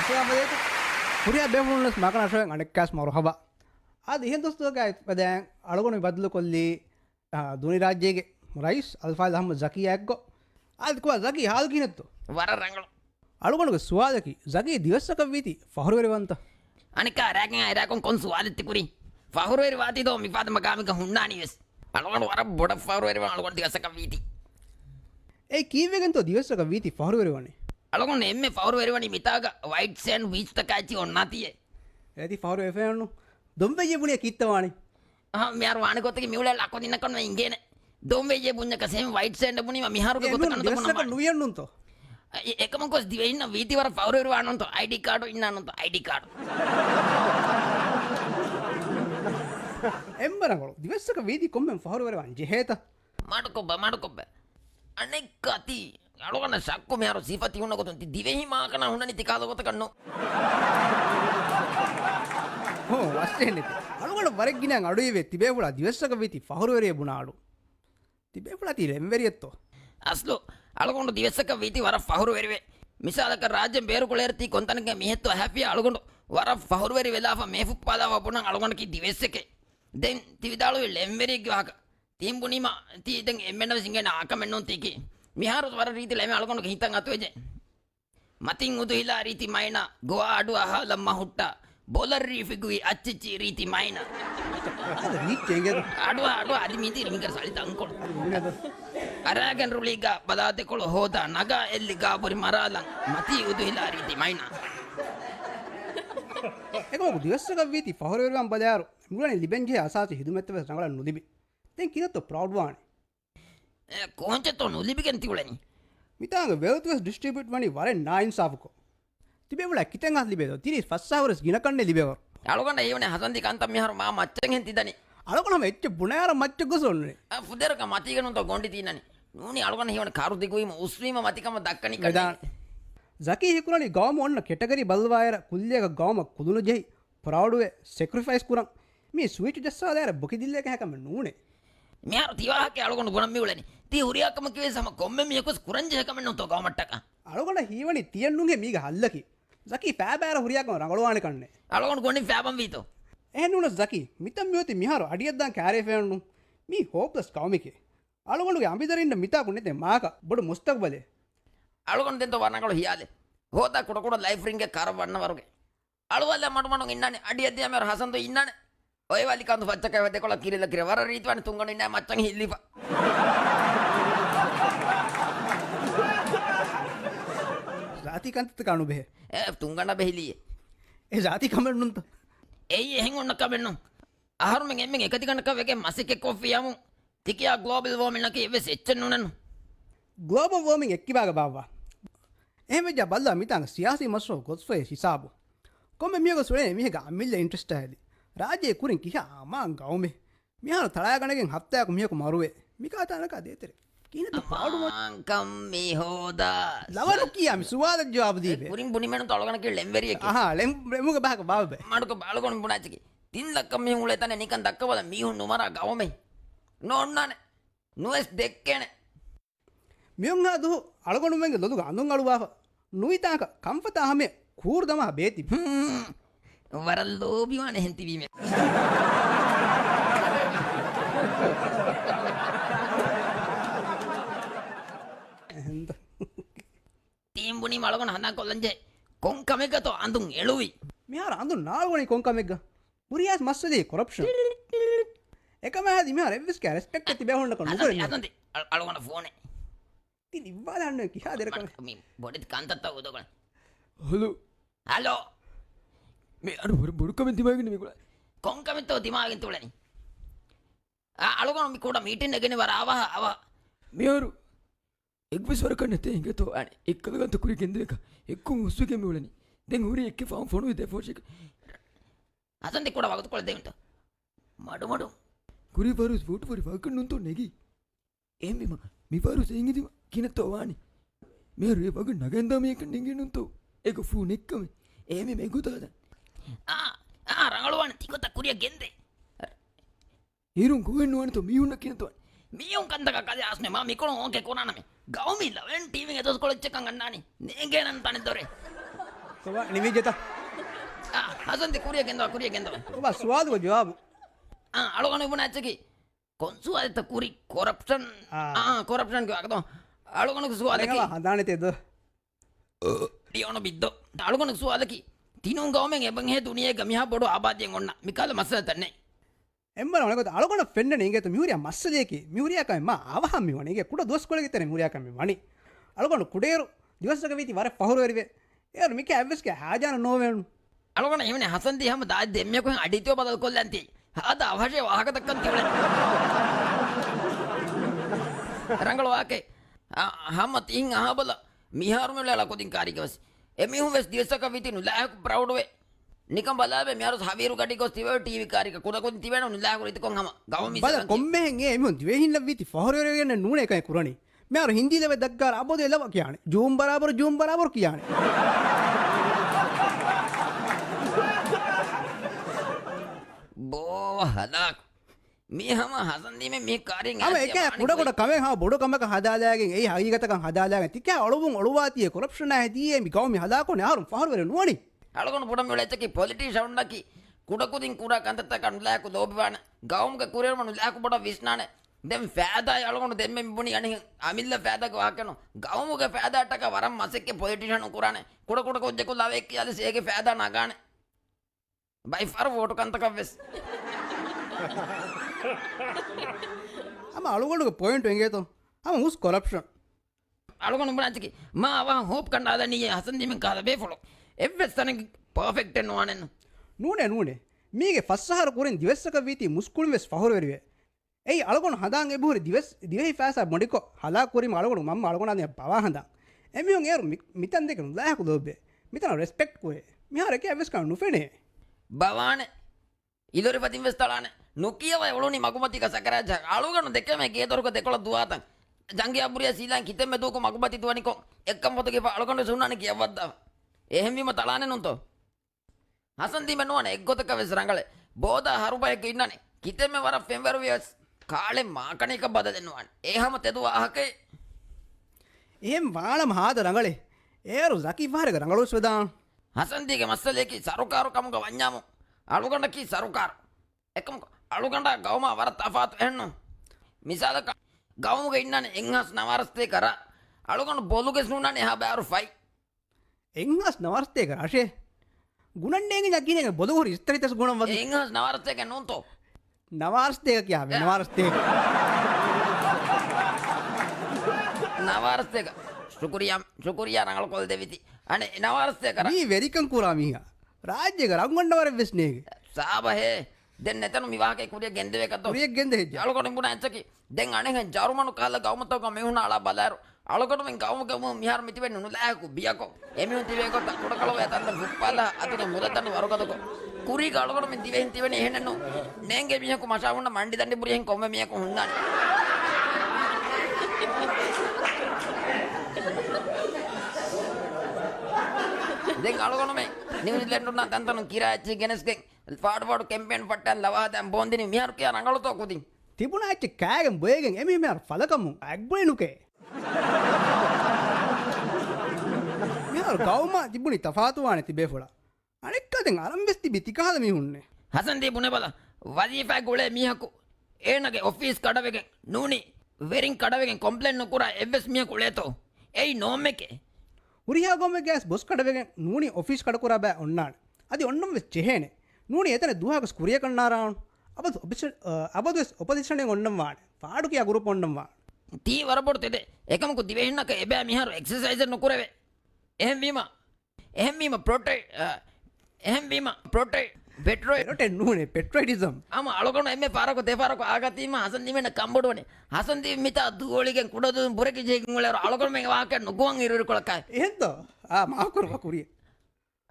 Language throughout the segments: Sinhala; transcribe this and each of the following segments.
Assalamu alaikum. Puriya bemunnas makana showen anekkas marhaba. Ad ihen dostuga padan alugonu badlu kolli duni rajyege rais Alfaz Ahmad Zaki ekko. Ad kuwa Zaki hal kinetto. වර රංගල alugonu suwadaki Zaki diwassaka viti fahruwerivanta. අනික රැකෙන් අයරකොන් කොන් සුවාදිත්ති කුරි ෆහුරුවෙරි වාති දෝ මිපාදම ගාමික හුන්නානි වෙස් අලුගන වර බොඩ ෆහුරුවෙරි අලුගන දිවසක වීති ඒ කීවෙගෙන්තෝ diwassaka viti fahruwerivane. අලුගන එම්මේ ෆහුරුවෙරි වනි මිතාග වයිට් සෑන්ඩ් විච් තකයිචි ඔන්නාතියේ ඇති fahru efennu dombeje buniya kittawani. මියාර වාණි කොතක මිවුල ලක්ව දින්න කොන්න ඉංගේන දොම්බෙජේ පුඤ්ඤක සෙම් වයිට් සෑන්ඩ් බුනි මිහාරුක කොත කන්න diwassaka තොන්න nuyennunto. එකම කොස් දිවේ ඉන්න වීති වර ෆහුරුවෙරි වානොන්තෝ ID කාඩ් ඉන්නනොන්තෝ ID card Emberangolo diwassaka viti kommen fahruwerivan jeheta. මඩකොබ අනෙක් අති අලුගන සක්කු මියාර සිෆති උන්න කොතන් Dhivehi මාකන හුන්නනි තිකාද කොත කන්නෝ ho wastenne alugonu warek ginan aduive tibebula diwassaka viti fahruweriye bunalu. tibebula ti lemveriyetto. ಅಸ್ಲು ಅಳಗೊಂಡು ದಿವಸಕ್ಕೆ ವೀತಿ ವರ ಫಹುರುವೆರಿವೆ ಮಿಸಾಲಕ ರಾಜ್ಯ ಬೇರುಕುಳೇರ್ತಿ ಕೊಂತನಕ ಮಿಹೆತ್ತು ಹ್ಯಾಪಿ ಅಳಗೊಂಡು ವರ ಫಹುರುವೆರಿ ವೆಲಾಫ ಮೇಫುಪ್ಪಾದಾವ ಪುಣ ಅಳಗೊಂಡಕಿ ದಿವಸಕ್ಕೆ ದೆನ್ ತಿವಿದಾಳು ಲೆಂವೆರಿಗೆ ಹಾಕ ತೀಂಬುನಿಮ ತಿ ಇದಂ ಎಮ್ಮೆನ ಸಿಂಗೆನ ಆಕಮೆನ್ನೋ ತೀಕಿ ಮಿಹಾರು ವರ ರೀತಿ ಲೆಮೆ ಅಳಗೊಂಡು ಹಿತಂಗ ಅತುವೆಜೆ ಮತಿಂ ಉದು ಇಲ್ಲ ರೀತಿ ಮೈನ ಗೋವಾ ಅಡು ಅಹಲಮ್ಮ ಹುಟ್ಟ ಬೌಲರ್ ರೀಫಿಗುಯಿ ಅಚ್ಚಿಚ್ಚಿ ರೀತಿ ಮೈನ ada reach engeda. ಅಡು ಅದಿ ಮೀತಿ ರಿಮಿಕರ್ ಸಳಿತ ಅಂಕೊಳು ಅರಾಗನ್ ರುಳಿಗ ಬದಾತೆಕೊಳು ಹೋದ ನಗ ಎಲ್ಲಿ ಗಾಬುರಿ ಮರಾಲಂ ಮತಿ ಉದು ಇಲ್ಲ ರೀತಿ ಮೈನ ekoku diwassaka viti fahruwerivan badaru mulani libenje asasi hidumettwe rangala nulibi. den kinatto proud wani. ಕೋಂಚೆತ್ತೋ ನುಲಿಬಿಗೆನ್ ತಿಗುಳನಿ mitanga wealth was distribute wani waren nine safuko. tibebula kiten has libedo tiri first hours ginakanne libewa. ಅಳಗೊಂಡ ಇವನೆ ಹಸಂದಿ ಕಾಂತ ಮಿಹಾರು ಮಾ ಮಚ್ಚಂಗ್ ಹೆಂತಿದ್ದಾನೆ alugonu ecche bunayara macche gosonne. ಫುದೆರಕ ಮತಿಗನು ತೋ ಗೊಂಡಿ ತೀನನಿ ನೂನಿ ಅಳಗೊಂಡ ಇವನ car ದಿಗುಯಿಮ ಉಸ್ವೀಮ ಮತಿಕಮ Deccani Medan Zaki hikurani gawma onna category balwayara kulliyaka gawma kudunu jehi proudwe sacrifice kuran me sweet jassa dara bokidilleka hakam nune. ಮಿಹಾರು ತಿವಾಹಕ್ಕೆ ಅಳಗೊಂಡು ಗುಣಮ್ಮಿ ಉಳನಿ ತಿ ಹುರಿಯಾಕಮ ಕಿವೆ ಸಮ ಕೊಮ್ಮೆ ಮಿಯಕೊಸ್ ಕುರಂಜೆ ಹಕಮೆನ್ನು ತೋ ಗವಮಟ್ಟಕ alugonu hiwani tiyennunge miga hallaki. Zaki fabara huriyakama rangolwane kanne. ಅಳಗೊಂಡು ಗೊಂಡಿ ಫ್ಯಾಬಂ ವೀತೋ ehennuna Zaki mitam myoti miharu adiyaddan kare fennu me hopeless kawmike. alugonu ambidarinna mita kunnete maaka bodu mustaqbale. ಅಳುಗೊಂಡು ತೆಂತ ವರ್ಣಗಳು ಹಿಯಾಲೆ ಹೋದ ಕುಡ ಲೈಫ್ ರಿಂಗೆ ಕಾರ ವರ್ಣವರೆಗೆ ಅಳುವಲ್ಲ ಮಡು ಇನ್ನಾನೆ ಅಡಿಯದ್ದಿ ಆಮೇಲೆ ಹಸಂದು ಇನ್ನಾನೆ ಒಯ್ವಾಲಿ ಕಂದು ಫಚ್ಚಕಾಯ ಒದ್ದೆಕೊಳ ಕಿರಿಲ ಕಿರಿ ವರ ರೀತಿವಾಣಿ ತುಂಗಣ ಇನ್ನ ಮಚ್ಚಂಗೆ ಹಿಲ್ಲಿಪ Zati kantata kanu behe. ತುಂಗಣ ಬೆಹಿಲಿಯೇ e zati kamennunta. ಎಯ್ಯ ಹೆಂಗೆ ಉಣ್ಣಕ್ಕ ಬೆನ್ನು ಆಹಾರ ಮೆಂಗೆ ಎಮ್ಮೆಂಗೆ ಎಕತಿ ಕಣಕ್ಕ ವೆಗೆ ಮಸಿಕೆ ಕಾಫಿಯಾಮು ತಿಕಿಯ ಗ್ಲೋಬಲ್ ವಾರ್ಮಿಂಗ್ ನಕ್ಕೆ ಎವೆಸ್ ಎಚ್ಚನ್ನು ನಾನು global warming ekkibaga bawwa. ehmeja balla mitanga siyasi masro gosfe hisabu. komme miyago sule mihega amilla interest ahedi. rajye kurin kiha aman gawme. mihara talaganegen hattayaku miyaku maruwe. mikata naka detere. kinatu paadu ಕಮ್ಮಿ ಹೋದ lawanu kiyami suwada jawab dibe. ಕುರಿಂ ಬುನಿ ಮೇನು ತೊಳಗಣಕ್ಕೆ ಲೆಂವೆರಿಯಕ್ಕೆ aha lemuga baga bawbe. ಮಾಡ್ಕೊ ಬಾಳ್ಕೊಂಡು ಬುಣಾಚಿಗೆ ತಿನ್ಲಕ್ಕ ಮೀ ಉಳೆತಾನೆ ನಿಕನ್ ದಕ್ಕವಲ್ಲ ಮೀಹುಣ್ಣು ಮರ ಗವಮೆ ನೋಡ್ನಾನೆ ನುವೆಸ್ ದೆಕ್ಕೇನೆ miyun ha du alugonu menge loduga andun aluwafa. nuitaka kamfata hame kurdama beti. ವರಲ್ಲೋಭಿವಾನೆ ಹೆಂತಿವೀಮೆ ತೀಂಬುನಿ ಮಳಗೊಂಡು ಹನ್ನ ಕೊಲ್ಲಂಜೆ ಕೊಂಕಮೆಗತೋ ಅಂದು ಎಳುವಿ mihara andun naalgoni konkamegga. puriyas maswede corruption. ekama hadi mihara evvis ka respect tibe honna kon nugore. ಅದಂತೆ ಅಳಗೊಂಡ ಫೋನೆ tin iwala hanne kiha derekame. ಮೀ ಬೊಡಿತ್ ಕಾಂತತ್ತ ಓದೋಗಳ ಹಲೋ ಹಲೋ මේ අර බොඩුකමෙන් තිබගෙන මේගොල්ලෝ ಕೊಂಕಮೆತ್ತೋ ದಿಮಾಗಿನ್ ತುಳನಿ ಅಳಗೊಂಡು ಮಿ ಕೂಡ ಮೀಟಿಂಗ್ ನಗನೆ ವರ ಅವ මෙයාරු එක්වස් වර කන්න තේ හිඟතෝ අනේ එක්කද ගන්ත කුරි කෙන්දේක එක්කු උස්සුකෙම උලනි දැන් හුරි එක්ක ෆෝන් ෆෝන් විද ෆෝෂික ಅದಂತೆ ಕೂಡ ವಗದುಕೊಳ್ಳದೆ ಉಂಟು ಮಡು කුරි වරුස් ෆෝටු වරි වකන් නුන්තෝ නෙගි එම්මෙම මි වරුස් එංගිදි කිනතෝ වානි මෙයාරු ඒ වග නගෙන්දා මේක නෙගි නුන්තෝ ඒක ෆෝන් එක්කම එමෙ මෙගුතාද ರಂಗಳವಾಣ ತಿಗೊತ್ತ ಕುರಿಯ ಗೆಂದೆ ඒරුන් ගොවෙන්න වනතෝ මියුන්න කිනතෝ මීයුන් කන්දක කද ආස්නේ මම මිකොණ ඕකේ කොනනමේ ගෞමිල්ල වෙන් ටීවි එක දොස්කොලච්ච කංගන්නානි නේගේනන් තනේ දොරේ කොබ නිවිජත හසන්ති කුරිය ගෙන්දව ඔබ ස්වාදුව ජවාබ අලුගොන ඉබුණ ඇච්චකි කොන්සු අත කුරි කොරප්ෂන් කොරප්ෂන් කියවකද අලුගොනක සුවාදකි හදානතේද ියෝන බිද්ද අලුගොනක සුවාදකි තිනුම් ගවමෙන් එබන් හේ දුනියක මිහා බොඩු ආබාධයෙන් ඔන්න මිකාල මස්සල තන්නේ එම්බල ඔනකො අලුගොන ෆෙන්න නේගෙත මියුරියා මස්සලේකි මියුරියාකම මා අවහම් මිවණේගේ කුඩ දොස් කොලගෙතන මියුරියාකම වණි අලුගොන කුඩේරු දිවසක වීති වර පහුර වෙරිවේ එයාර මික ඇවස්ක හාජාන නොවෙනු අලුගොන එමනේ හසන්ති හැම දා දෙම්මියකෙන් අඩිතිය බදල් කොල්ලන්ති හද අවශ්‍ය වාහක දක්කන් තිබුණා ರಂಗಳವಾಕೆ ಹಮ್ಮ ತಿಂಗ್ ಅಹಬಲ ಮಿಹಾರು ಮೇಲೆ ಲಕೋದಿನ್ ಕಾರಿಗವಸ್ ಎಮಿಹು ವೆಸ್ ದಿವಸಕ ವಿತಿನು ಲಾಯಕ್ ಪ್ರೌಡ್ವೆ ನಿಕಂ ಬಲಾಬೆ ಮಿಹಾರು ಸಾವಿರು ಗಡಿಗೋಸ್ ತಿವೆ ಟಿವಿ ಕಾರಿಕ ಕುಡಕೊನ್ ತಿವೆನ ಲಾಯಕ್ ರಿತಕೊಂ ಹಮ ಗವ ಮಿಸ බල කොම්මෙන් ඒ එමුන් දිවෙහිල්ල වීති ෆහරවරගෙන නූනේ එකයි කුරණි මෙයාර හින්දි දෙව දක්ගාර අබෝද එලව කියන්නේ ජූම් බරාබර කියන්නේ බෝ හදක් මේ හම හසන්දීම මේ කාරියෙන් අම එක කුඩ කොට කමෙන් හා බොඩ කමක හදාලාගෙන් ඒ හයිගතකන් හදාලාගෙන් තික ඔළුවුන් ඔළුවාතිය කොරප්ෂන් ඇදී මේ ගවමි හදාකොනේ ආරුම් ෆහරවර නුවණි ಅಳಗೊಂಡು ಪುಡಂ ವೇಳೆಚ್ಚಕಿ ಪೊಲಿಟಿಷಿಯನ್ ಉಂಡಕಿ ಕುಡಕುದಿನ್ ಕೂಡ ಕಂತತ್ತ ಕಂಡು ಲಾಕು ದೋಬಿವಾಣ ಗೌಮ್ಗೆ ಕುರಿಯರ್ ಮನು ಲಾಕು ಬಡ ವಿಸ್ನಾನೆ ದೆಮ್ ಫಾದಾ ಅಳಗೊಂಡು ದೆಮ್ಮೆ ಬುಣಿ ಅಣಿ ಅಮಿಲ್ಲ ಫಾದಾಗ ಹಾಕನು ಗೌಮ್ಗೆ ಫಾದಾ ಅಟ್ಟಕ ವರಂ ಮಸಕ್ಕೆ ಪೊಲಿಟಿಷಿಯನ್ ಕುರಾನೆ ಕುಡ ಕುಡ ಕೊಜ್ಜಕು ಲವೆಕ್ಕಿ ಅಲ್ಲಿ ಸೇಗೆ ಫಾದಾ ನಗಾಣೆ ಬೈ ಫಾರ್ ವೋಟು ಕಂತಕ ವೆಸ್ අම අලුගොඩක පොයින්ට් එංගේතෝ අම උස් කොරප්ෂන් ಅಳಗೊಂಡು ಬುಣಾಚಕಿ ಮಾ ಅವ ಹೋಪ್ ಕಂಡಾದ ನೀ ಹಸಂದಿಮೆನ್ ಕಾದ ಬೇಫೊಳು ಎವ್ವೆಸ್ ತನಗೆ ಪರ್ಫೆಕ್ಟ್ ಎನ್ನುವಾನೆನ್ನು නූනේ මේගේ ෆස්සහර කුරෙන් දිවස්සක වීති මුස්කුළුම් වෙස් ෆහරවරිවේ එයි අලගොන හදාන් එබුහරි දිවෙහි ෆෑසා මොඩිකෝ හලා කුරිම අලගොන මම්ම අලගොනාදේ පවා හඳා එමියොන් ඒරු මිතන් දෙක නුදායකු දොබ්බේ මිතන රෙස්පෙක්ට් කුවේ මිහාරක ඇවස් කන් නුෆෙනේ බවාන ඉදොරි පතින් වෙස් තලාන නොකියව එවලුනි මගුමතික සකරාජ අලුගන දෙකම ගේදොරක දෙකොළ දුවාතන් ජංගිය අබුරිය සීලන් කිතෙම දුක මගුමති තුවනිකෝ එක්කම් පොතගේ අලගොන සුන්නානේ කියවද්දා එහෙම්වීම තලානේ නුන්තෝ හසන්දීම නුවනේ එක්ගොතක වෙස් රංගලේ බෝදා හරුපයක ඉන්නනේ කිතෙම වර ෆෙම්බරුවියස් කාලේ මාකණේක බද දෙන්නවන් ඒහම තෙදු ආහකේ එහෙම් වාලම හාද රංගලේ ඒරු සකි වාරක රංගලොස් වදාන් හසන්දීගේ මස්සලේකි සරුකාරු කමුග වඤ්ඤාමු අලුගණකි සරුකාරු එකම අලුගණ්ඩ ගවම වර තෆාත් එන්නු මිසාලක ගවමුග ඉන්නනේ එංහස් නවරස්තේ කර අලුගණ්ඩ බොලුගෙස් නුන්නනේ හා බෑරු ෆයි එංහස් නවර්තයක රශය ගුණන්ඩේගේ ජක්කිනක බොදහුර ස්තරිතස් ගුණම් වගේ එංහස් නවරස්තයක නුන්තෝ නවාර්ස්තයක කියාව නවාර්ස්තයක නවාරස්තයක ශුකුරියා රංගල කොල් දෙවිති අනේ නවාරස්තය කර මේ වෙරිකං කුරාමීහ රාජ්‍යක රංගොන්ඩවර වෙස්නේක සාබහේ දෙන්න එතන මිවාකේ කුරිය ගෙන්දවේ කතෝ කුරියක් ගෙන්ද හෙජ්ජ අලුගොඩ මුණ ඇච්චකි දැන් අනේ ජරුමනු කාල ගවමතෝක මෙහුණ අලා බලාරු අලුගොඩ මෙන් ගවමක මිහාර මිති වෙන්න නුලායකු බියකෝ එමිහුන් තිවේ කොට කොඩකලව යතන්න බුප්පාල අතුන මුලතන්න වරකදකෝ කුරි අලුගොඩ මෙන් දිවෙන් තිවෙන එහෙනන්නු නේංගේ මිහකු මෂාවුන්න මණ්ඩි දණ්ඩි බුරියෙන් කොම්ම මියකු හුන්නානේ දැන් අලුගොඩ මෙන් නිව්සීලන්ඩ් උන්න තන්තන කිරාච්චි ගෙනස්ගෙන් පාඩපාඩු කැම්පේන් පට්ටන් ලවා දැන් බොන්දිනි මිහාර කියා රංගලතෝ කුදින් තිබුණ ඇච්ච කෑගෙන් බොයගෙන් එමි මෙයාර ඵලකමු ඇග්බුලේ නුකේ මෙයාර ගවම තිබුණි තෆාතුවානේ තිබේ ෆොලා අනෙක්කදෙන් අරම්බෙස් තිබි තිකාද මිහුන්නේ හසන්දී පුනේ බල වදීෆා ගොලේ මිහකු ඒනගේ ඔෆිස් කඩවෙගෙන් නූනි වෙරින් කඩවෙගෙන් කොම්ප්ලේන් නොකරා එවස් මිහකු ලේතෝ එයි නෝම් එකේ උරියා ගොම ගෑස් බොස් කඩවෙගෙන් නූනි ඔෆිස් කඩකුරා බෑ ඔන්නාන අදි ඔන්නම් වෙස් චෙහෙනේ නූනි එතන දුහාගස් කුරිය කන්නාරාන් අබදස් ඔපදිශනය ඔන්නම් වාන පාඩු කියා ගුරුප ඔන්නම් වා තී වරපොඩ තෙද එකමකු දිවෙන්නක එබෑ මිහාරු එක්සර්සයිස් නොකරවේ එහෙම්වීම ප්‍රොටේ පෙට්‍රෝයි එනට නූනේ පෙට්‍රයිටිසම් අම අලුගොන එමෙ පාරක දෙපාරක ආගතීම හසන්දීමෙන් කම්බඩුවනේ හසන්දී මිතා දුගෝලිගෙන් කුඩදුන් පුරකි ජේකින් වල අලුගොන මෙන් වාක නුගුවන් ඉරුරු කොලකයි එහෙන්ද මාව කරවා කුරිය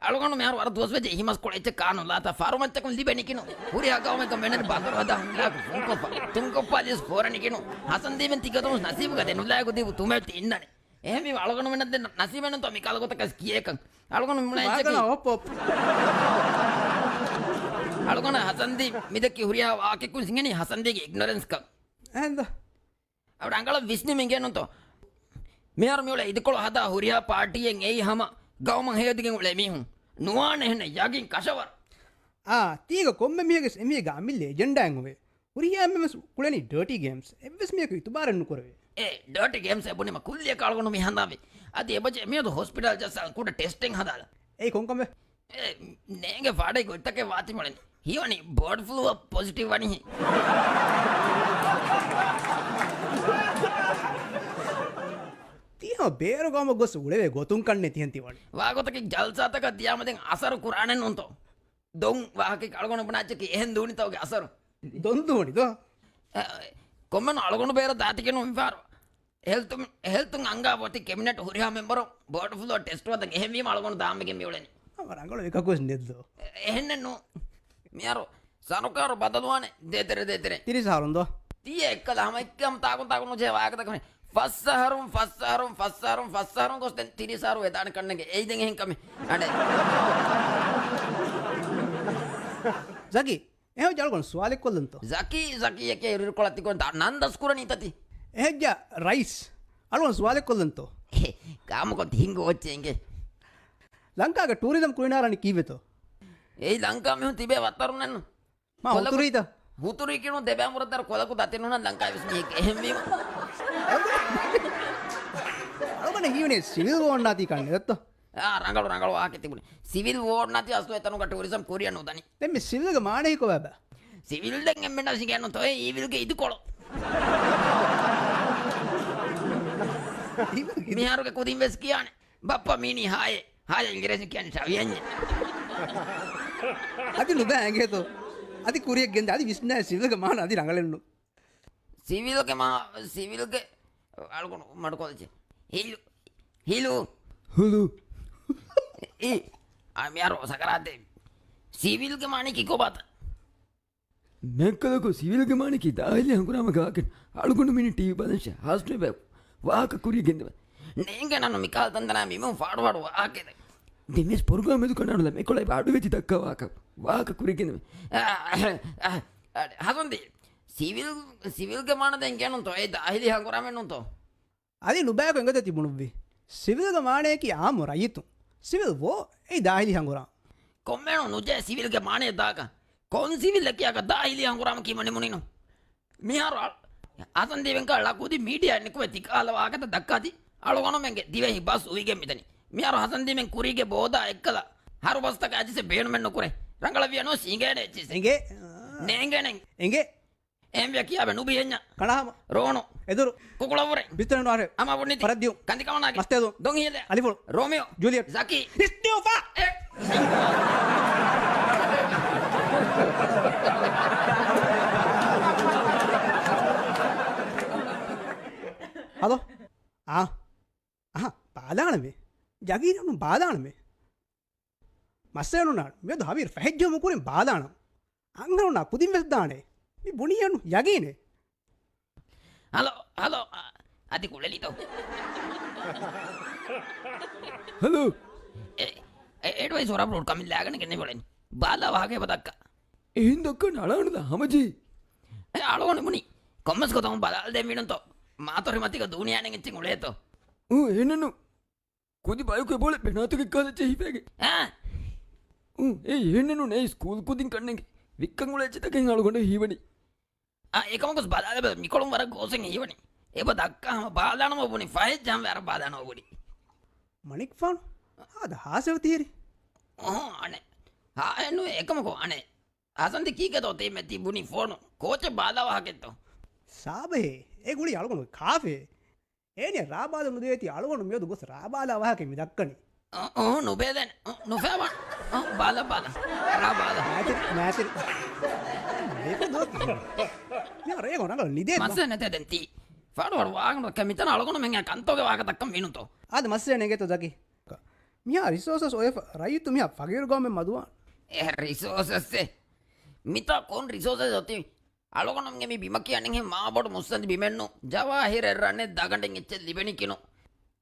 අලුගොන මෙහර වර දුවස් වෙජ හිමස් කොලෙච්ච කානු ලාතා ෆාරුමච්චකම් ලිබෙනිකිනු උරියා ගවමක මෙන්න බතර වදා හුඟලා තුන්කොප්පාලිස් ෆෝරනිකිනු හසන්දීමෙන් තිකතම නසීබ ගදෙනු ලායකු දීපු තුමෙත් ඉන්නනේ එහෙම මේ අලුගොන මෙන්න දෙන්න නසීබෙන් තෝ මේ කලකොතකස් කීයකන් අලුගොන මුණයිච්චකි ඔප් අලුගොන හසන්දී මිදකි උරියා වාකෙකුන් සිංගනේ හසන්දීගේ ඉග්නොරන්ස් කම් එහෙන්ද අවඩ අංගල විස්නි මින් කියනතෝ මෙහර මියොල ඉදකොල හදා උරියා පාටියෙන් එයි හැම ගවමන් හේතිකින් උලේ මිහුන් නුවාන එහෙන යගින් කශවර తీగ කොම්ම මියගෙස් එමියග අමිල්ල එජෙන්ඩාංවේ උරියම කුලනි ඩර්ටි ගේම්ස් එවස් මියක ඉතුබාරන්න කරවේ ඒ ඩර්ටි ගේම්ස් එබුනිම කුල්ලිය කාලගොනු මිහන්දාවේ අති එබජ එමියදු හොස්පිටල් ජස්සල් කුඩ ටෙස්ටිං හදාලා ඒ කොංකම නේගේ පාඩේ ගොත්තකේ වාති මොලෙන් හිවනි බෝඩ් ෆ්ලූ පොසිටිව් වනිහි තියම බේරගම ගොස් උලේ ගොතුන් කන්නේ තියන්ති වන වාගොතක ජල්සාතක තියාමදෙන් අසරු කුරාණෙන් උන්තෝ දොන් වාහක කලගොන පනාච්චක එහෙන් දූනිතවගේ අසරු දොන්දුවනිද කොමන අලගොන බේර දාතිකෙනු විපාර හෙල්තුන් අංගාපති කෙමිනට හුරිහා මෙම්බර බෝඩ් ෆ්ලූ ටෙස්ට් වද එහෙමීම අලගොන දාමකින් මිවලෙනි රංගල එකකොස් නෙද්දෝ එහෙන්න නෝ මියරෝ සනුකාර බදලුවානේ දෙතර තිරිසාරුන්දෝ තිය එක්කල හම එක්කම තාකුණු ජය වාගතකම ෆස්සහරුම් ගොස්තෙන් තිරිසාරු එදාන කන්නගේ ඒයිදෙන් එහෙන් කම අඩ ජකි එහ ජල්ගොන් ස්වාලෙක් කොල්ලන්තෝ සකී එක ඉරු කොලතිකොන් නන්දස්කුර නීතති එහෙජ්ජ රයිස් අලුවන් ස්වාලෙක් කොල්ලන්තෝ කාමකොත් හිංග ඔච්චෙන්ගේ ලංකාග ටූරිදම් කුණාරණි කීවෙතෝ ඒ ලංකාම තිබේ වත්තරුන්නන්න මා උතුරීත හුතුරකින දෙබෑමුරතර කොලකු දතිනුන ලංකා විස්මිය එහෙමීම අලුගන හිවනේ සිවිල් ඕන්නාති කන්නේ දත්ත රඟල වාක තිබුණ සිවිල් වෝඩ් නැති අස්තු එතනුක ටූරිසම් කොරියන් උදනි දෙම සිවිල්ග මානයකො බැබ සිවිල් දෙන් එම්මෙන්ට සිගන්න තොය ඊවිල්ගේ ඉදු කොළ මිහාරුක කුදින් වෙස් කියන්නේ බප්පා මීනි හාය ඉංග්‍රීසි කියන්නේ සවියන්නේ අති නුබ ඇගේතෝ අති කුරියක් ගෙන්ද අති විශ්නෑ සිවිල්ග මාන අති රඟලෙන්නු සිවිල්ගේ අලුකුණු මට කොලච හිලු හලු මියාරෝ සකරාතේ සිවිල්ගේ මානි කිකෝ බත නැක්කලකෝ සිවිල්ගේ මානකි දාහිලි හංගුරාම ගාකෙන් අලුගුණු මිනි ටීවි බලන්ෂ හස්ටේ බැ වාක කුරිය ගෙන්දව නේගේ නන්න මිකාල් තන්දනා මිම ෆාඩුවාඩු වාකෙද දෙමස් පොරුගා මෙදු කනනුල මේ කොළයි පාඩු වෙති දක්කා වාක කුරිය ගෙන්දව හසොන්දී සිවිල්ගේ මාන දැන් කියනුන්තෝ ඒ දාහිලි හංගුරාමෙන්නුන්තෝ අදි නුබෑක එඟත තිබුණුවේ සිවිල්ග මානයකි ආමු රයිතු සිවිල් වෝ ඒ දාහිලි හංගුරා කොම්මෙනු නුජේ සිවිල්ගේ මානේ දාක කොන් සිවිල්ල කියාක දාහිලි හංගුරාම කීමනේ මුනිනු මිහාරෝ අසන්දීවෙන්ක ලකුදි මීඩියා නිකුව තිකාලවාගත දක්කාති අලුගොනමෙන්ගේ දිවෙහි බස් උයිගෙන් මිතනි මිහාරෝ හසන්දීමෙන් කුරීගේ බෝදා එක්කලා හරු බස්තක අජිසේ බේනුමෙන් නොකරේ රංගල වියනෝ සිංගේනේ එච්චිසේ එගේ නේංගනේ එගේ එම්විය කියාවේ නුබියෙන්න කණාම රෝනෝ එදුරු කුකුලවරේ විතරන ආරේ අම වුණිති පරද්දියු කන්දිකමනාගේ මස්තේදු දොන් හියද අලිපොල් රෝමියෝ ජුලියට් සකි ස්ටිෝෆා හලෝ පාදානමේ ජගීනු බාදානමේ මස්සයනුනාට මෙද හවිර පැහැජ්ජමකුරින් බාදානම් අංගරුණා කුදින් වෙස්දානේ මේ බුණියනු යගීනේ හලෝ අති කුලලිතෝ හලෝ ඒටවයි සොරපුලට කමිල්ලාගෙන කෙනෙ බලන්න බාලා වාගේ පදක්කා එහෙන් දක්ක නලානද හමජී අලුවන මුණි කොම්මස් කොතම බදාල් දෙමිනුන්තෝ මාතොරි මතික දූනියානෙන් එච්චි උලේතෝ එන්නු කුදි බයක බොල පෙනාතුක කාලච්ච හිපේගේ ඒ එන්නු නේ ස්කූල් කුදින් කන්නෙගේ වික්කං උලච්චතකෙන් අලුගොඩ හිවනි ඒකමකොස් බදාල මිකොළුම් වර ගෝසෙන් හිවනි එබ දක්කාම බාදානම පුනි ෆයිල් ජම් වැර බාදානව ගොඩි මනික් ෆාන් ආද හාසව තීරි ඕහෝ අනේ එන්නු ඒකමකෝ අනේ අසන්ති කීකතෝ තේ මෙති බුනි ෆෝනු කෝච බාදාව හකෙත්තෝ සාබේ ඒ ගුලි අලුගොනු කාෆේ ඒනේ රාබාද නුදේති අලුගොනු මියදු ගොස් රාබාලා වහකෙ මිදක්කනි නුබේදැන් නොෆෑවන් බාල මෑතිරි ඒක දොත් රේ ගොනගල නිදේ මස්ස නැතැදැන්ති ෆඩුවට වාගන කැමිතන අලගොන මෙ කන්තෝග වාග දක්කම් විනුතෝ ආද මස්සේ නෙගෙත දකි මියා රිසෝසස් ඔය රයිතු මියා පගේරු ගොමෙන් මදුවා රිසෝසස්සේ මිතා කොන් රිසෝස ඔති අලගොනම්ගේ මේ බිම කියන්නේ මාබොට මුස්සන්දි බිමෙන්නු ජවාහිර එරන්නේ දගඩෙන් එච්ච ලිබෙනි කිනු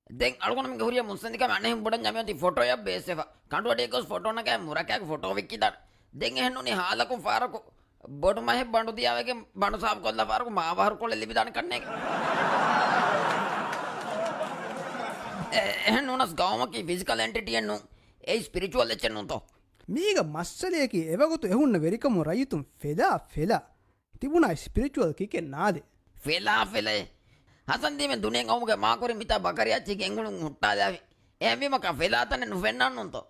දැන් අලගොනම්ගේ හුරිය මුස්සන්දික මන්නේ බොඩන් යමියති ෆොටෝ යක් බේසෙව කඬුවට එකස් ෆොටෝ නක මුරකයක් ෆොටෝ වෙක්කිදාන දැන් එහෙන්නුනේ හාලකු ෆාරකු බොඩු මහෙ බඬු දියාවගේ බඬු සාප් කොල්ලා ෆාරකු මාවහරු කොල්ල ලිබිදාන කන්නේ එහෙන් උනස් ගවමකි ෆිසිකල් එන්ටිටියෙන් නු ඒ ස්පිරිචුවල් එච්චෙන් නුන්තෝ මීග මස්සලයකි එවගොතු එහුන්න වෙරිකමු රයිතුම් ෆෙලා තිබුණා ස්පිරිචුවල් කිකෙන් නාදේ ෆෙලා ෆෙලේ හසන්දීමෙන් දුනෙන් ඔමුගේ මාකොරි මිතා බකරියච්චි ගෙංගුණු හුට්ටාදාවි එම්බිමක ෆෙලාතන නුෆෙන්නන් නුන්තෝ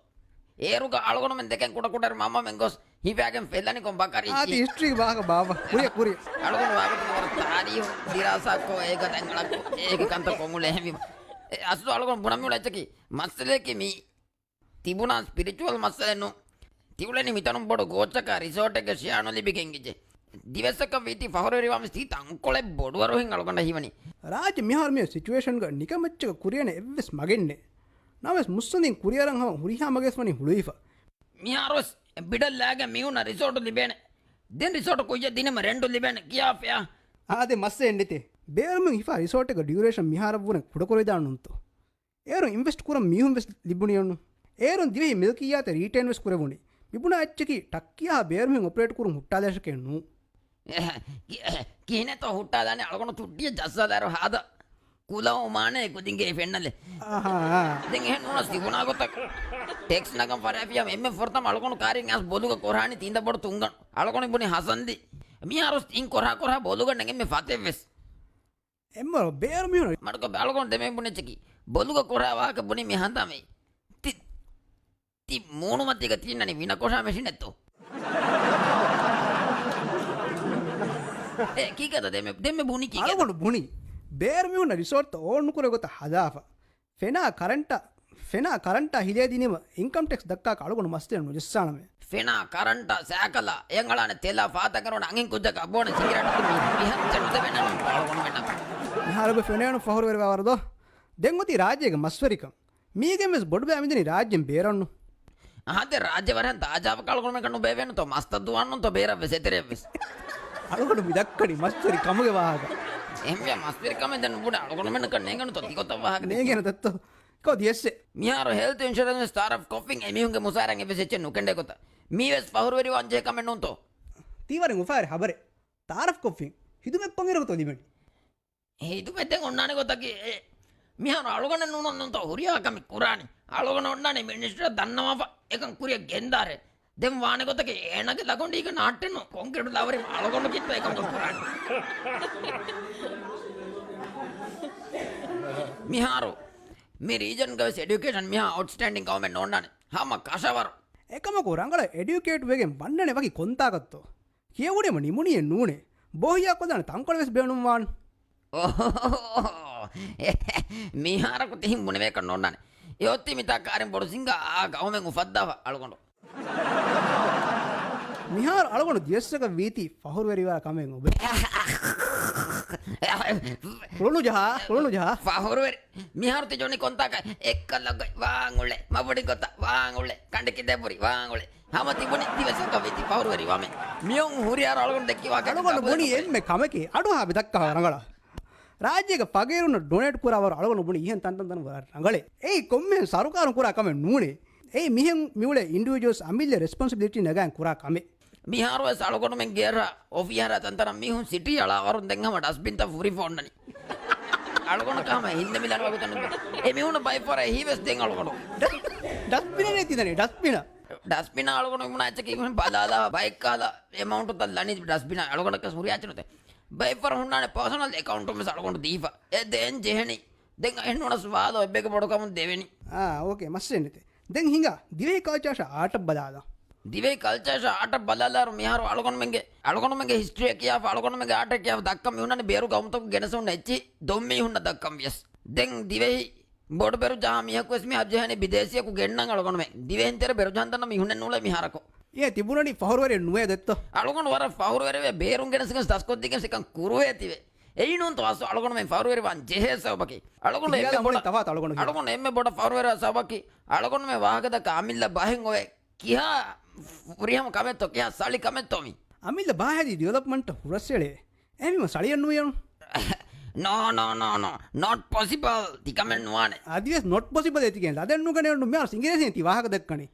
ඒරුග අලගොනමෙන් දෙකෙන් කුඩ මමෙන් ගොස් හිවෑගෙන් ෆෙල්ලනි කොම් බකරි ආති හිස්ට්‍රී බාග බාව කුරිය අලගොන වාගට වර තාරිය දිරාසක්කෝ ඒක තැන්ගලක් ඒක කන්ත කොමුල එහෙම අසු අලගොන බුණම්මිය ලැච්චකි මස්සලේකි මී තිබුණා ස්පිරිචුවල් මස්සලෙන්නු තිවුලනි මිතනුම් බොඩ ගෝචක රිසෝට් එක ශියානු ලිබිගෙන් ගිජේ දිවසක වීති ෆහරරිවාම ස්ථිත අංකොලේ බොඩුවරොහින් අලගොන හිවනි රාජ මිහාර්මිය සිටුවේෂන් ಗ නිකමච්චක කුරියන එවස් මගෙන්නේ නවස් මුස්සදින් කුරියරන් හම හුරිහා මගෙස් වනි හුළුයිෆ මියාරොස් ಬಿಡಲ್ಲಾಗ ಮೀವುನ ರಿಸೋರ್ಟ್ ಲಿಬೇನೆ ದೆನ್ ರಿಸೋರ್ಟ್ ಕೊಯ್ಯ ದಿನಮ ರೆಂಡು ಲಿಬೇನೆ ಕಿಯಾ ಫೆಯಾ ආදෙ මස්සේ එන්නෙතේ බේරම හිෆා රිසෝට් එක ඩියුරේෂන් මිහාරවුන කුඩකොරේදානුන්තු ඒරු ඉන්වෙස්ට් කුරම් මිහුම් වෙස් ලිබුණියොන්නු ඒරුන් දිවෙහි මිල්කියාත රීටේන් වෙස් කුරවුනි විබුණා අච්චකි ටක්කියා බේරමින් ඔපරේට් කුරුම් හුට්ටාදේශකෙන්නු කීනෙතෝ ಹುಟ್ಟಾದಾನೆ ಅಳಗೊಂಡು ತುಡ್ಡಿಯ ಜಸ್ಸದಾರ ಹಾದ ಕುಲವು ಮಾನೆ ಕುದಿಂಗೆ ಫೆನ್ನಲೆ ದಿಂಗೆ ಹೆಣ್ಣು ಸಿಗುಣಾ ಗೊತ್ತ ಟೆಕ್ಸ್ ನಗಂ ಫರಾಫಿಯಾ ಎಮ್ಮೆ ಫೋರ್ತಮ ಅಳಗೊಂಡು ಕಾರಿಂಗ್ ಆಸ್ ಬೋಲುಗ ಕೊರಾಣಿ ತಿಂದ ಬಡ ತುಂಗಣ ಅಳಗೊಂಡು ಬುನಿ ಹಸಂದಿ ಮಿಯಾರು ಇನ್ ಕೊರಾ ಬೋಲುಗ ನಂಗೆ ಮೆ ಫಾತೆವೆಸ್ එම්ම බේරමිහුණ මඩක අලಗೊಂಡು දෙමෙ බුනේ චකි ಬೋಲುಗ ಕೊರಾ ವಾಕ ಬುನಿ ಮಿ ಹಂದಾಮೆ ති මූණු මත එක තියන්නනේ වින කොටා මැෂින් නැත්තෝ කීකද දෙම බුණි කීකද අලගොඩ බුණි බේරමිහුණ රිසෝට් ඕන්නු කුර ගොත හදාාව ෆෙනා කරන්ට හිලේ දිනීම ඉන්කම් ටෙක්ස් දක්කා අලගොඩු මස්තයනු ජස්සානමේ ಫೆನಾ ಕರಂಟ ಸ್ಯಾಕಲ ಎಂಗಳಾನೆ ತೆಲ ಫಾತ ಕರೋಣ ಅಂಗಿನ್ ಕುಜ್ಜಕ ಅಬೋಣ ಸಿಗರೇಟ್ ಬಿಹನ್ ಚಂದ ಬೆನ್ನ ಪಾಳಗೊಂಡು ಬೆನ್ನ ಹಾರಬ ಫೆನೇನು ಫಹರು ವೆರವರದೋ ದೆಂಗುತಿ ರಾಜ್ಯಗೆ ಮಸ್ವರಿಕಂ ಮೀಗೆ ಮೆಸ್ ಬೊಡ್ಬೆ ಅಮಿದಿನಿ ರಾಜ್ಯಂ ಬೇರಣ್ಣು ಆದೆ ರಾಜ್ಯವರನ್ ತಾಜಾವ ಕಳ್ಕೊಂಡು ಕಣ್ಣು ಬೇವೇನು ತೋ ಮಸ್ತದ್ದು ಅನ್ನು ತೋ ಬೇರವೆ ಸೆತೆರೆವೆಸ್ ಅಳಗಡು ಮಿದಕ್ಕಡಿ ಮಸ್ವರಿ ಕಮಗೆ ವಾಹಗ ಎಮ್ಮೆ ಮಸ್ವರಿ ಕಮೆ ದೆನ್ ಬುಡ ಅಳಗೊಂಡು ಮೆನ್ನ ಕಣ್ಣೆಂಗನು ತೋ ತಿಗೊತ್ತ ವಾಹಗ ನೇಗೇನ ತತ್ತೋ ಕೌದಿ ಎಸ್ಸೆ මියාර හෙල්ත් ඉන්ෂුරන්ස් ස්ටාර් ඔෆ් කොෆින් එමිහුන්ගේ මුසාරන් එවෙසෙච්ච නුකෙන්ඩේ කොත මීවස් පහුරුවරි වංජේ කමෙන් උන්තෝ ತೀವರೆಂಗ್ ಉಫಾರೆ ಹಬರೆ ತಾರಫ್ ಕೊಫಿಂಗ್ ಇದು ಮೆಪ್ಪಂಗಿರಗತ್ತೋ ದಿಮೆಂಟ್ ಇದು ಬೆದ್ದೆಂಗ್ ಉಣ್ಣಾನೆ ಗೊತ್ತಕಿ මියාර අලුගන නුනොන්තෝ හුරියා කමි කුරානි අලුගන උಣ್ಣාನೆ මිනිස්ටර් දන්නවව එකන් කුරිය ගෙන්දාරේ දෙම් වානේ කොතකි ඒනගේ ලගොන්ඩ ಈಗ ನಾಟೆನ್ನು ಕೊಂಕ್ರೀಟ್ ಲವರಿ ಅಲುಗನ ಕಿತ್ತ එකන් කුරානි මියාරු මේ region ගවස් education මිහා outstanding government ನೋಡಾನೆ ಹಾಮ ಕಾಶವರು ಏಕಮಕು ರಂಗಳ educate ವೇಗೆ ಬಂಡನೆ ವಾಗಿ ಕೊಂತಾಗತ್ತೋ ಕೇವುಡೆ ನಿಮುನಿಯೆ ನೂಣೆ ಬೋಹಿಯಾ ಕೊದಾನೆ ತಂಕೊಳವೆಸ್ ಬೇಣುವಾನ್ මිහාරಕು ತಿಹಿಂ ಮುನಿವೆ ಕಣ್ಣು ನೋಡಾನೆ ಇವತ್ತಿ ಮಿತಾ ಕಾರೆಂ ಬೊಡು ಸಿಂಗ ಆ ಗವಮೆಂ ಉಫದ್ದಾವ ಅಳಗೊಂಡು මිහාර අලගොඩු දියස්සක වීති පහුරු වෙරිවා කමෙන් ඔබ කුළුණු ජහ ಫಹರುವೆರಿ මිහාರು ತಿಜೋನಿ ಕೊಂತಾಕ ಎಕ್ಕಲಗ ವಾಂಗುಳೆ ಮಬಡಿ ಗೊತ್ತ ವಾಂಗುಳೆ ಕಂಡಕಿ ದೆಬುರಿ ವಾಂಗುಳೆ ಹಾಮತಿ ಬುನಿ ದಿವಸ ಕವಿತಿ ಫಹರುವೆರಿ ವಾಮೆ ಮಿಯೊಂ ಹುರಿಯಾರು ಅಳಗೊಂಡು ದೆಕ್ಕಿ ವಾಕ ಅಳಗೊಂಡು ಬುಣಿ ಎಮ್ಮೆ ಕಮಕಿ ಅಡು ಹಾಬಿ ದಕ್ಕ ರಂಗಳ ರಾಜ್ಯಗ ಪಗೇರುನ ಡೊನೇಟ್ ಕೂರ ಅವರು ಅಳಗೊಂಡು ಬುಣಿ ಇಹನ್ ತಂತಂತನ ರಂಗಳೆ ಏಯ್ ಕೊಮ್ಮೆ ಸರಕಾರ ಕೂರ ಕಮೆ ನೂಣೆ ಏಯ್ ಮಿಹೆಂ ಮಿವುಳೆ ಇಂಡಿವಿಜುವಲ್ಸ್ ಅಮಿಲ್ಲೆ ರೆಸ್ಪಾನ್ಸಿಬಿಲಿಟಿ ನಗಾನ್ ಕೂರ ಕಮೆ මිහාරුව සලකොන මෙන් ගේර ඔෆියර තන්තර මිහුන් සිටි අලාවරුන් දෙංගම ඩස්බින් ත ෆුරි ෆොන්නනි අලකොන කම හින්ද මිලන වගේ තන ඒ මිහුන බයි ෆොර හීවස් දෙං අලකොන ඩස්බින නෙතිදනේ ඩස්බින අලකොන මුණ ඇච්චක ඉමන් බදාලා බයික් කාලා එමවුන්ට් ත ලනි ඩස්බින අලකොන ක සුරි ඇච්චනත බයි ෆොර හුන්නානේ පර්සනල් account මෙ සලකොන දීපා ඒ දෙන් ජෙහෙනි දෙන් එන්නොන ස්වාදෝ එබ්බේක බොඩකම දෙවෙනි ಓಕೆ ಮಸ್ಸೆ ನೆತೆ ದೆಂಗ್ ಹಿಂಗ ದಿವೇ ಕಾಚಾಶ ಆಟ ಬದಾದ ದಿವೇ ಕಲ್ಚರ್ ಆಟ ಬಲ್ಲಾರು ಮಿಹಾರು ಅಳಗೊಂಡು ಮಂಗೆ ಹಿಸ್ಟ್ರಿ ಕಿಯಾಫ ಅಳಗೊಂಡು ಮಂಗೆ ಆಟ ಕಿಯಾಫ ದಕ್ಕಂ ಇವ್ನನೆ ಬೇರು ಗೌಮತಕು ಗೆನಸುಂಡ ಹೆಚ್ಚಿ ದೊಮ್ಮಿ ಹುಣ್ಣ ದಕ್ಕಂ ಯಸ್ ದೆಂಗ್ ದಿವೇ ಬೋಡು ಬೇರು ಜಹ ಮಿಹಕು ಎಸ್ಮಿ ಅಜ್ಜಹನೆ ವಿದೇಶಿಯಕು ಗೆಣ್ಣಂಗ್ ಅಳಗೊಂಡು ಮೆ ದಿವೇ ಹಿಂತೆರೆ ಬೇರು ಜಂತನ ಮಿ ಹುಣ್ಣೆ ನೂಳೆ ಮಿಹಾರಕು ಏ ತಿಬುನಡಿ ಫಹರುವರೆ ನುವೆ ದೆತ್ತೋ ಅಳಗೊಂಡು ವರ ಫಹರುವರೆ ಬೇರು ಗೆನಸಿಗ ದಸ್ಕೊದ್ದಿಗೆ ಸಿಕಂ ಕುರುವೆ ತಿವೆ ಎಯ್ನು ಅಂತ ವಾಸು ಅಳಗೊಂಡು ಮೆ ಫಹರುವರೆ ವಾನ್ ಜೆಹೆ ಸಬಕಿ ಅಳಗೊಂಡು ಎಮ್ಮೆ ಬೋಡ ತವಾತ ಅಳಗೊಂಡು ಎಮ್ಮೆ ಬೋಡ ಫಹರುವರೆ ಸಬಕಿ ಅಳಗೊಂಡು ಮೆ ವಾಗದ ಕಾಮಿಲ್ಲ ಬಾಹೆಂಗ್ ಹೋಯೆ ಕಿಯಾ ಉರಿಯಮ ಕಮೆತ್ತೋ ಕಿಯಾ ಸಳಿ ಕಮೆತ್ತೋಮಿ ಅಮಿಲ್ಲ ಬಾಹದಿ ಡೆವಲಪ್ಮೆಂಟ್ ಹುರಸೆಳೆ ಎಮಿಮ ಸಳಿಯನ್ನು ಯನು ನೋ ನಾಟ್ ಪಾಸಿಬಲ್ ತಿ ಕಮೆಂಟ್ ನುವಾನೆ ಅದಿಯಸ್ ನಾಟ್ ಪಾಸಿಬಲ್ ಎತಿಗೆ ಅದನ್ನು ಗನೆ ನು ಮ್ಯಾರ್ ಸಿಂಗರೇಸಿ ತಿ ವಾಹಕ ದಕ್ಕಣಿ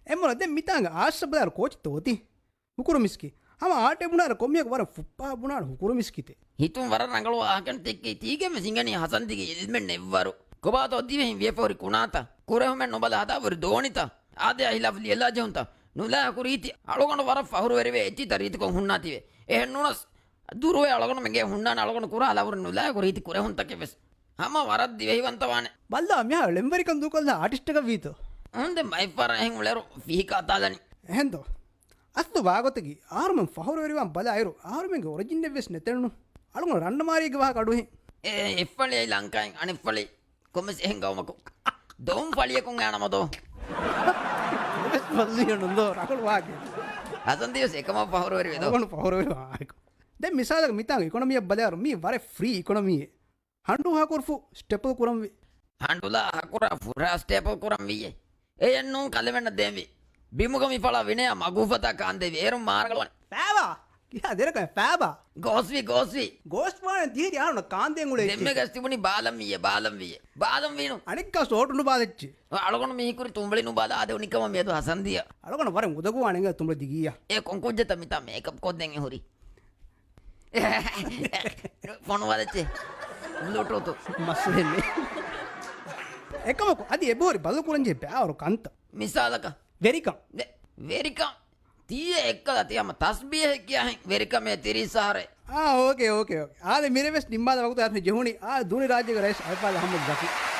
ಎಮ್ಮರ ದೆ ಮಿತಾಂಗ ಆಶಬದಾರ ಕೋಚ್ ತೋತಿ ಹುಕುರು ಮಿಸ್ಕಿ ಹಮ ಆಟೆ ಬುನಾರ ಕೊಮ್ಮಿಯಕ ವರ ಫುಪ್ಪಾ ಬುನಾರ ಹುಕುರು ಮಿಸ್ಕಿತೆ ಹಿತುಂ ವರ ರಂಗಳು ಆಕನ್ ತೆಕ್ಕಿ ತೀಗೆ ಸಿಂಗನಿ ಹಸಂದಿಗೆ ಇಲ್ಮೆನ್ ನೆವ್ವರು කොබාතෝ දිවෙහින් වියපෝරි කුණාත කුරෙහුමෙන් නොබල හදාවරි දෝනිත ආදේ අහිලව් ලියලා ජොන්ත නුලා කුරීති අලගොන වර ෆහුරු වෙරවේ එච්චි තරීති කොන් හුන්නාතිවේ එහෙන් නුනස් දුරුවේ අලගොන මෙගේ හුන්නාන අලගොන කුරා ලවර නුලා කුරීති කුරෙහුන්තකේ වෙස් හම වරත් දිවෙහිවන්තවානේ බල්ලා මෙයා ලෙම්වරිකන් දුකල්ලා ආටිස්ට් එක වීතෝ හොන්ද මයිපර එහෙන් උලරු ෆිහිකාතාලනි එහෙන්දෝ අස්තු වාගොතකි ආරුමෙන් ෆහුරු වෙරිවන් බල අයරු ආරුමෙන්ගේ ඔරිජිනල් වෙස් නැතෙන්නු අලගොන රන්න මාරියගේ වා කඩුහෙ ඒ එෆ්ෆලේ ලංකාවෙන් අනිෆ්ෆලේ කොමස් එහෙන් ගවමකෝ දොම් ඵලියකුන් යනමදෝ වෙස් බල්ලිය නොන්දෝ රකල් වාගේ අසන් දිවස් එකම පහුරු වෙරි වෙදෝ අලගොන ෆහුරු වෙරිවා දැන් මිසාලක මිතාංග ඉකොනොමිය බලයාරු මී වර ෆ්‍රී ඉකොනොමිය හඬු හකුර්ෆු ස්ටෙපල් කුරම් වේ හඬුලා හකුරා ෆුරා ස්ටේපල් කුරම් වියේ එයන්නු කලවෙන්න දෙමි බිමුගමි ඵල විනය මගුෆතා කාන්දේ වේරු මාර්ගලවන පෑවා කියා දෙරක පෑවා ගෝස්වි ගෝස්ට් වාන දිහිරි ආරන කාන්දෙන් උලේ දෙම්මෙ ගස්තිබුනි බාලම් වීනු අනික්ක සෝටුණු බාදච්චි අලගොන මිහිකුරි තුඹලි නුබාල ආද උනිකම මේදු හසන්දිය අලගොන වර මුදකු වානෙක තුඹ දිගියා ඒ කොංකුජ්ජත මිතා මේකප් කොද්දෙන් හුරි ෆොන් වදච්චේ බ්ලූටූත් මස්සෙන්නේ එකමක අදි එබෝරි බලු කුරංජේ බෑවරු කන්ත මිසාලක වෙරිකම් වෙරිකම් තිය එක්කල තියම තස්බිය කියහෙන් වෙරිකමේ තිරිසාරේ ඕකේ ආද මිරවෙස් නිම්මාද වගුත අත්ම ජෙහුණි දුනි රාජ්‍යක රැස් අල්පාද හම්බ දකි